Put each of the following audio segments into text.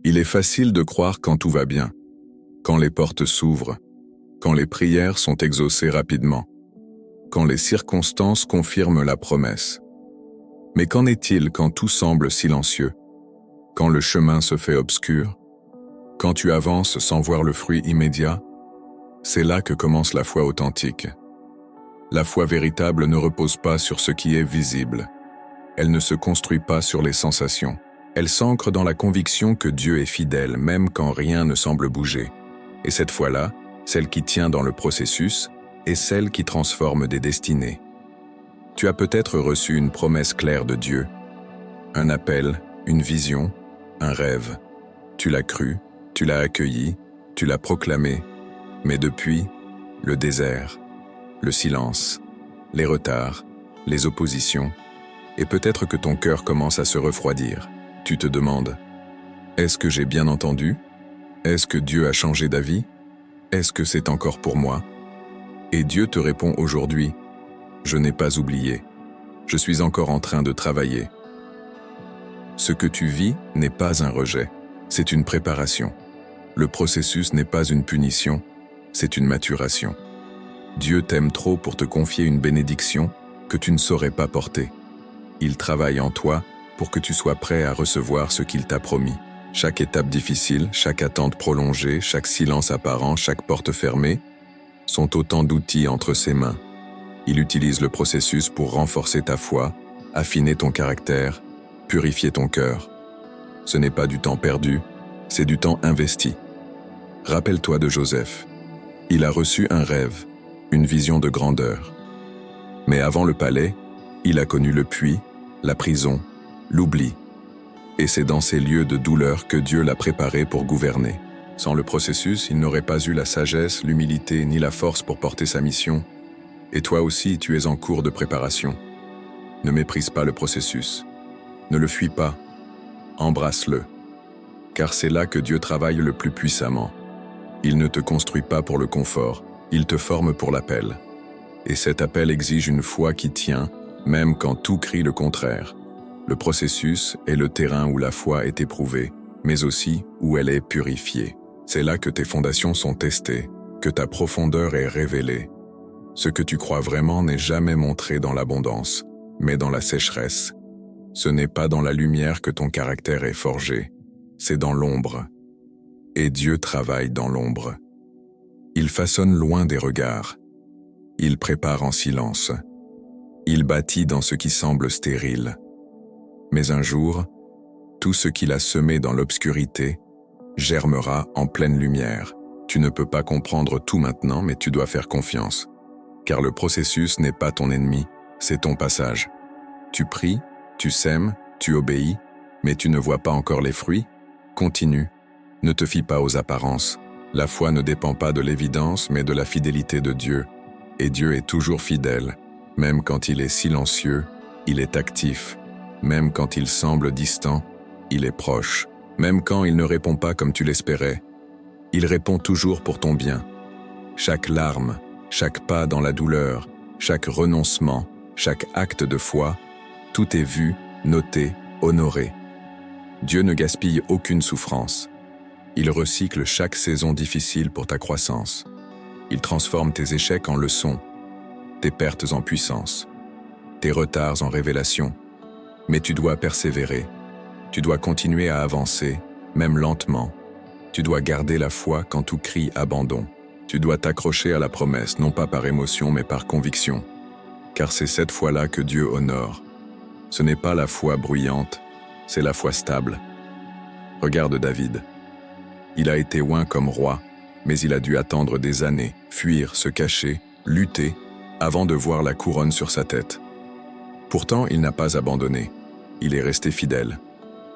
Il est facile de croire quand tout va bien, quand les portes s'ouvrent, quand les prières sont exaucées rapidement, quand les circonstances confirment la promesse. Mais qu'en est-il quand tout semble silencieux, quand le chemin se fait obscur, quand tu avances sans voir le fruit immédiat? C'est là que commence la foi authentique. La foi véritable ne repose pas sur ce qui est visible. Elle ne se construit pas sur les sensations. Elle s'ancre dans la conviction que Dieu est fidèle, même quand rien ne semble bouger. Et cette foi-là, celle qui tient dans le processus, est celle qui transforme des destinées. Tu as peut-être reçu une promesse claire de Dieu, un appel, une vision, un rêve. Tu l'as cru, tu l'as accueilli, tu l'as proclamé, mais depuis, le désert, le silence, les retards, les oppositions, et peut-être que ton cœur commence à se refroidir. Tu te demandes, est-ce que j'ai bien entendu? Est-ce que Dieu a changé d'avis? Est-ce que c'est encore pour moi? Et Dieu te répond aujourd'hui, je n'ai pas oublié, je suis encore en train de travailler. Ce que tu vis n'est pas un rejet, c'est une préparation. Le processus n'est pas une punition, c'est une maturation. Dieu t'aime trop pour te confier une bénédiction que tu ne saurais pas porter. Il travaille en toi pour que tu sois prêt à recevoir ce qu'il t'a promis. Chaque étape difficile, chaque attente prolongée, chaque silence apparent, chaque porte fermée, sont autant d'outils entre ses mains. Il utilise le processus pour renforcer ta foi, affiner ton caractère, purifier ton cœur. Ce n'est pas du temps perdu, c'est du temps investi. Rappelle-toi de Joseph. Il a reçu un rêve, une vision de grandeur. Mais avant le palais, il a connu le puits, la prison, l'oubli. Et c'est dans ces lieux de douleur que Dieu l'a préparé pour gouverner. Sans le processus, il n'aurait pas eu la sagesse, l'humilité ni la force pour porter sa mission. Et toi aussi, tu es en cours de préparation. Ne méprise pas le processus. Ne le fuis pas. Embrasse-le. Car c'est là que Dieu travaille le plus puissamment. Il ne te construit pas pour le confort, il te forme pour l'appel. Et cet appel exige une foi qui tient, même quand tout crie le contraire. Le processus est le terrain où la foi est éprouvée, mais aussi où elle est purifiée. C'est là que tes fondations sont testées, que ta profondeur est révélée. Ce que tu crois vraiment n'est jamais montré dans l'abondance, mais dans la sécheresse. Ce n'est pas dans la lumière que ton caractère est forgé, c'est dans l'ombre. Et Dieu travaille dans l'ombre. Il façonne loin des regards. Il prépare en silence. Il bâtit dans ce qui semble stérile. Mais un jour, tout ce qu'il a semé dans l'obscurité germera en pleine lumière. Tu ne peux pas comprendre tout maintenant, mais tu dois faire confiance. Car le processus n'est pas ton ennemi, c'est ton passage. Tu pries, tu sèmes, tu obéis, mais tu ne vois pas encore les fruits. Continue. Ne te fie pas aux apparences. La foi ne dépend pas de l'évidence, mais de la fidélité de Dieu. Et Dieu est toujours fidèle. Même quand il est silencieux, il est actif. Même quand il semble distant, il est proche. Même quand il ne répond pas comme tu l'espérais, il répond toujours pour ton bien. Chaque larme, chaque pas dans la douleur, chaque renoncement, chaque acte de foi, tout est vu, noté, honoré. Dieu ne gaspille aucune souffrance. Il recycle chaque saison difficile pour ta croissance. Il transforme tes échecs en leçons, tes pertes en puissance, tes retards en révélation. Mais tu dois persévérer. Tu dois continuer à avancer, même lentement. Tu dois garder la foi quand tout crie abandon. Tu dois t'accrocher à la promesse, non pas par émotion, mais par conviction. Car c'est cette foi-là que Dieu honore. Ce n'est pas la foi bruyante, c'est la foi stable. Regarde David. Il a été oint comme roi, mais il a dû attendre des années, fuir, se cacher, lutter, avant de voir la couronne sur sa tête. Pourtant, il n'a pas abandonné. Il est resté fidèle.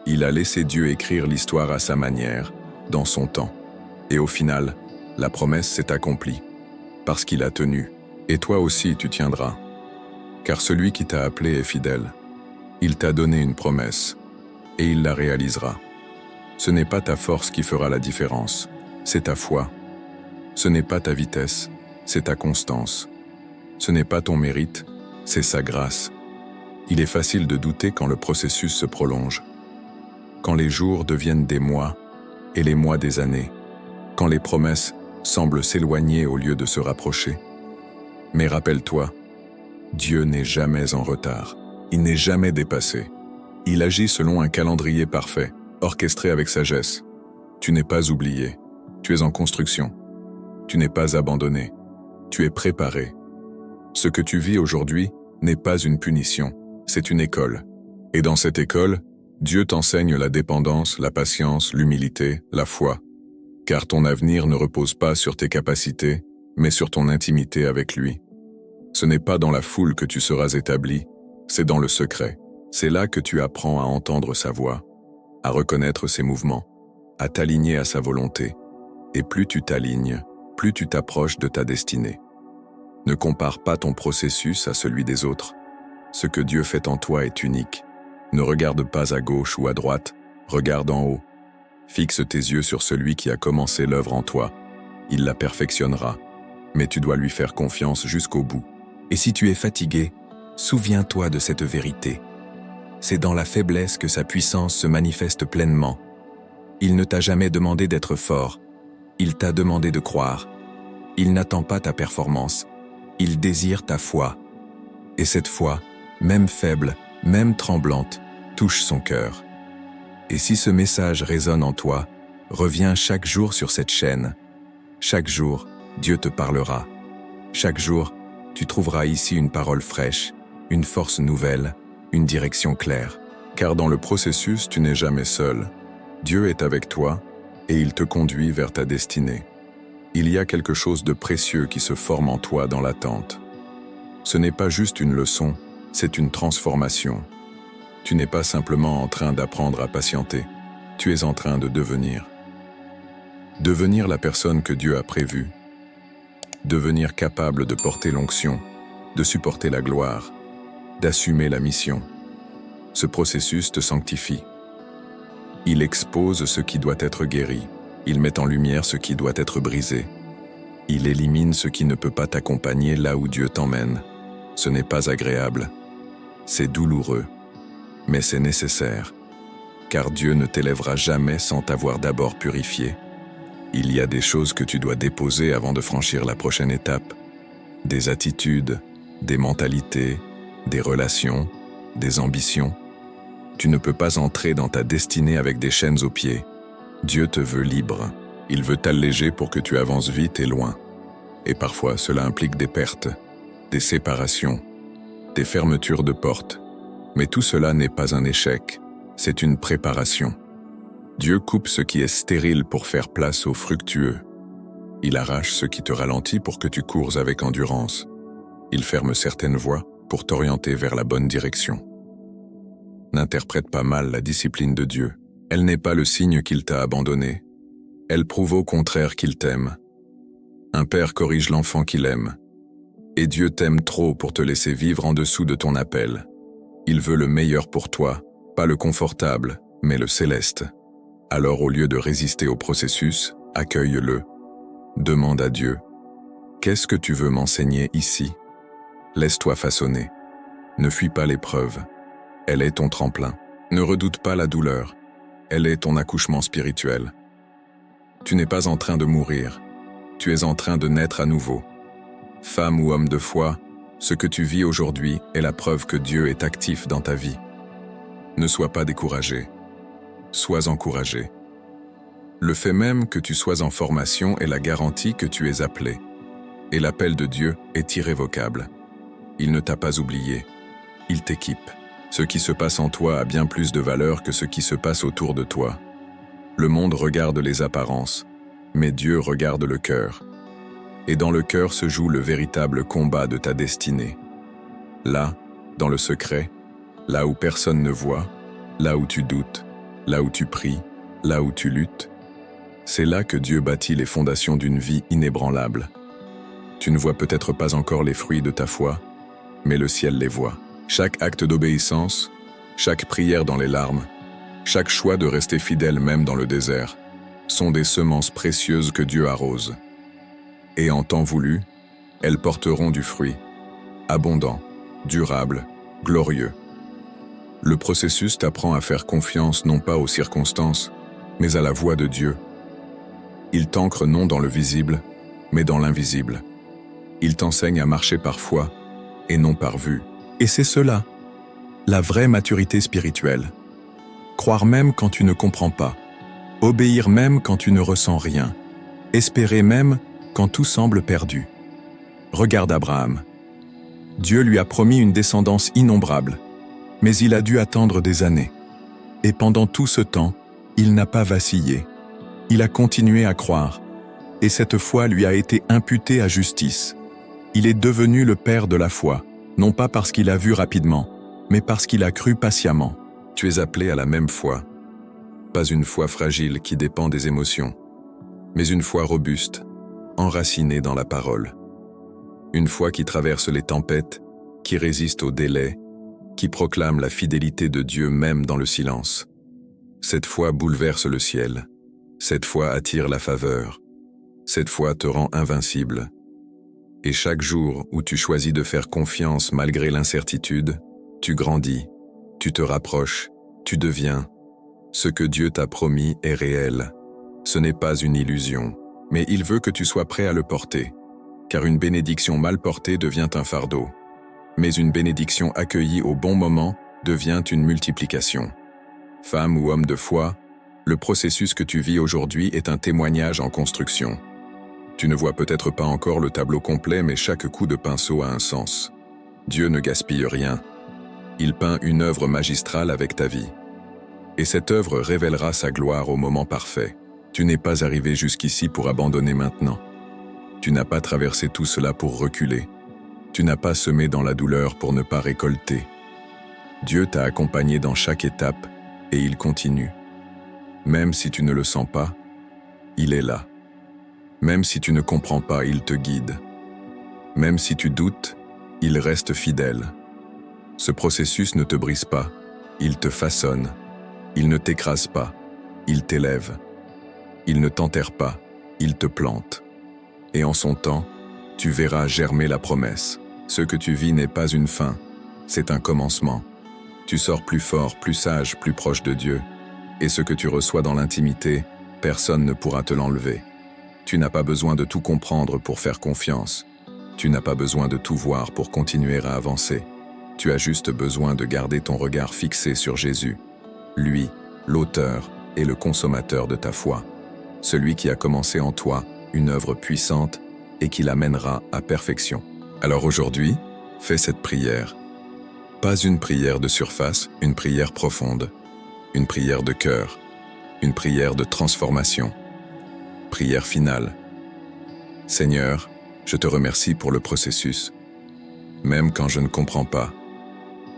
Il a laissé Dieu écrire l'histoire à sa manière, dans son temps. Et au final, la promesse s'est accomplie, parce qu'il a tenu. Et toi aussi tu tiendras. Car celui qui t'a appelé est fidèle. Il t'a donné une promesse, et il la réalisera. Ce n'est pas ta force qui fera la différence, c'est ta foi. Ce n'est pas ta vitesse, c'est ta constance. Ce n'est pas ton mérite, c'est sa grâce. Il est facile de douter quand le processus se prolonge. Quand les jours deviennent des mois, et les mois des années, quand les promesses semblent s'éloigner au lieu de se rapprocher. Mais rappelle-toi, Dieu n'est jamais en retard, il n'est jamais dépassé. Il agit selon un calendrier parfait, orchestré avec sagesse. Tu n'es pas oublié, tu es en construction. Tu n'es pas abandonné, tu es préparé. Ce que tu vis aujourd'hui n'est pas une punition, c'est une école. Et dans cette école, Dieu t'enseigne la dépendance, la patience, l'humilité, la foi. Car ton avenir ne repose pas sur tes capacités, mais sur ton intimité avec lui. Ce n'est pas dans la foule que tu seras établi, c'est dans le secret. C'est là que tu apprends à entendre sa voix, à reconnaître ses mouvements, à t'aligner à sa volonté. Et plus tu t'alignes, plus tu t'approches de ta destinée. Ne compare pas ton processus à celui des autres. Ce que Dieu fait en toi est unique. Ne regarde pas à gauche ou à droite, regarde en haut. Fixe tes yeux sur celui qui a commencé l'œuvre en toi. Il la perfectionnera, mais tu dois lui faire confiance jusqu'au bout. Et si tu es fatigué, souviens-toi de cette vérité. C'est dans la faiblesse que sa puissance se manifeste pleinement. Il ne t'a jamais demandé d'être fort. Il t'a demandé de croire. Il n'attend pas ta performance. Il désire ta foi. Et cette foi, même faible, même tremblante, touche son cœur. Et si ce message résonne en toi, reviens chaque jour sur cette chaîne. Chaque jour, Dieu te parlera. Chaque jour, tu trouveras ici une parole fraîche, une force nouvelle, une direction claire. Car dans le processus, tu n'es jamais seul. Dieu est avec toi et il te conduit vers ta destinée. Il y a quelque chose de précieux qui se forme en toi dans l'attente. Ce n'est pas juste une leçon, c'est une transformation. Tu n'es pas simplement en train d'apprendre à patienter, tu es en train de devenir. Devenir la personne que Dieu a prévue. Devenir capable de porter l'onction, de supporter la gloire, d'assumer la mission. Ce processus te sanctifie. Il expose ce qui doit être guéri. Il met en lumière ce qui doit être brisé. Il élimine ce qui ne peut pas t'accompagner là où Dieu t'emmène. Ce n'est pas agréable. C'est douloureux. Mais c'est nécessaire. Car Dieu ne t'élèvera jamais sans t'avoir d'abord purifié. Il y a des choses que tu dois déposer avant de franchir la prochaine étape. Des attitudes, des mentalités, des relations, des ambitions. Tu ne peux pas entrer dans ta destinée avec des chaînes aux pieds. Dieu te veut libre. Il veut t'alléger pour que tu avances vite et loin. Et parfois, cela implique des pertes, des séparations, des fermetures de portes. Mais tout cela n'est pas un échec, c'est une préparation. Dieu coupe ce qui est stérile pour faire place au fructueux. Il arrache ce qui te ralentit pour que tu cours avec endurance. Il ferme certaines voies pour t'orienter vers la bonne direction. N'interprète pas mal la discipline de Dieu. Elle n'est pas le signe qu'il t'a abandonné. Elle prouve au contraire qu'il t'aime. Un père corrige l'enfant qu'il aime. Et Dieu t'aime trop pour te laisser vivre en dessous de ton appel. Il veut le meilleur pour toi, pas le confortable, mais le céleste. Alors au lieu de résister au processus, accueille-le. Demande à Dieu, « Qu'est-ce que tu veux m'enseigner ici ?» Laisse-toi façonner. Ne fuis pas l'épreuve. Elle est ton tremplin. Ne redoute pas la douleur. Elle est ton accouchement spirituel. Tu n'es pas en train de mourir. Tu es en train de naître à nouveau. Femme ou homme de foi, ce que tu vis aujourd'hui est la preuve que Dieu est actif dans ta vie. Ne sois pas découragé. Sois encouragé. Le fait même que tu sois en formation est la garantie que tu es appelé. Et l'appel de Dieu est irrévocable. Il ne t'a pas oublié. Il t'équipe. Ce qui se passe en toi a bien plus de valeur que ce qui se passe autour de toi. Le monde regarde les apparences, mais Dieu regarde le cœur. Et dans le cœur se joue le véritable combat de ta destinée. Là, dans le secret, là où personne ne voit, là où tu doutes, là où tu pries, là où tu luttes, c'est là que Dieu bâtit les fondations d'une vie inébranlable. Tu ne vois peut-être pas encore les fruits de ta foi, mais le ciel les voit. Chaque acte d'obéissance, chaque prière dans les larmes, chaque choix de rester fidèle même dans le désert, sont des semences précieuses que Dieu arrose. Et en temps voulu, elles porteront du fruit, abondant, durable, glorieux. Le processus t'apprend à faire confiance non pas aux circonstances, mais à la voix de Dieu, Il t'ancre non dans le visible, mais dans l'invisible. Il t'enseigne à marcher par foi et non par vue. Et c'est cela, la vraie maturité spirituelle. Croire même quand tu ne comprends pas. Obéir même quand tu ne ressens rien. Espérer même quand tout semble perdu. Regarde Abraham. Dieu lui a promis une descendance innombrable, mais il a dû attendre des années. Et pendant tout ce temps, il n'a pas vacillé. Il a continué à croire, et cette foi lui a été imputée à justice. Il est devenu le père de la foi, non pas parce qu'il a vu rapidement, mais parce qu'il a cru patiemment. Tu es appelé à la même foi. Pas une foi fragile qui dépend des émotions, mais une foi robuste, enracinée dans la parole. Une foi qui traverse les tempêtes, qui résiste aux délais, qui proclame la fidélité de Dieu même dans le silence. Cette foi bouleverse le ciel. Cette foi attire la faveur. Cette foi te rend invincible. Et chaque jour où tu choisis de faire confiance malgré l'incertitude, tu grandis, tu te rapproches, tu deviens. Ce que Dieu t'a promis est réel. Ce n'est pas une illusion, mais il veut que tu sois prêt à le porter. Car une bénédiction mal portée devient un fardeau. Mais une bénédiction accueillie au bon moment devient une multiplication. Femme ou homme de foi, le processus que tu vis aujourd'hui est un témoignage en construction. Tu ne vois peut-être pas encore le tableau complet, mais chaque coup de pinceau a un sens. Dieu ne gaspille rien. Il peint une œuvre magistrale avec ta vie. Et cette œuvre révélera sa gloire au moment parfait. Tu n'es pas arrivé jusqu'ici pour abandonner maintenant. Tu n'as pas traversé tout cela pour reculer. Tu n'as pas semé dans la douleur pour ne pas récolter. Dieu t'a accompagné dans chaque étape et il continue. Même si tu ne le sens pas, il est là. Même si tu ne comprends pas, il te guide. Même si tu doutes, il reste fidèle. Ce processus ne te brise pas, il te façonne. Il ne t'écrase pas, il t'élève. Il ne t'enterre pas, il te plante. Et en son temps, tu verras germer la promesse. Ce que tu vis n'est pas une fin, c'est un commencement. Tu sors plus fort, plus sage, plus proche de Dieu. Et ce que tu reçois dans l'intimité, personne ne pourra te l'enlever. Tu n'as pas besoin de tout comprendre pour faire confiance. Tu n'as pas besoin de tout voir pour continuer à avancer. Tu as juste besoin de garder ton regard fixé sur Jésus. Lui, l'auteur et le consommateur de ta foi. Celui qui a commencé en toi une œuvre puissante et qui l'amènera à perfection. Alors aujourd'hui, fais cette prière. Pas une prière de surface, une prière profonde. Une prière de cœur. Une prière de transformation. Prière finale. Seigneur, je te remercie pour le processus. Même quand je ne comprends pas,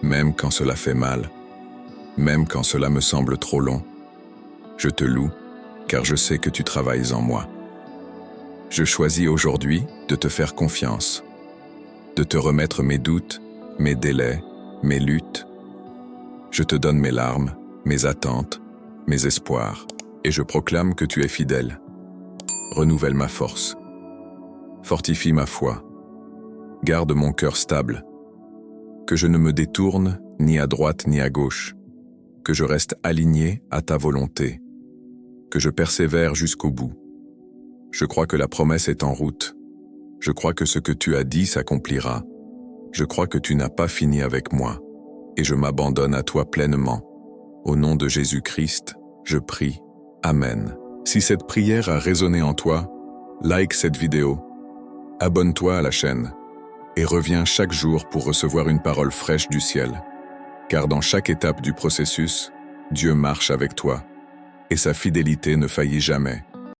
même quand cela fait mal, même quand cela me semble trop long, je te loue, car je sais que tu travailles en moi. Je choisis aujourd'hui de te faire confiance, de te remettre mes doutes, mes délais, mes luttes. Je te donne mes larmes, mes attentes, mes espoirs, et je proclame que tu es fidèle. Renouvelle ma force. Fortifie ma foi. Garde mon cœur stable. Que je ne me détourne ni à droite ni à gauche. Que je reste aligné à ta volonté. Que je persévère jusqu'au bout. Je crois que la promesse est en route. Je crois que ce que tu as dit s'accomplira. Je crois que tu n'as pas fini avec moi. Et je m'abandonne à toi pleinement. Au nom de Jésus-Christ, je prie. Amen. Si cette prière a résonné en toi, like cette vidéo, abonne-toi à la chaîne et reviens chaque jour pour recevoir une parole fraîche du ciel. Car dans chaque étape du processus, Dieu marche avec toi et sa fidélité ne faillit jamais.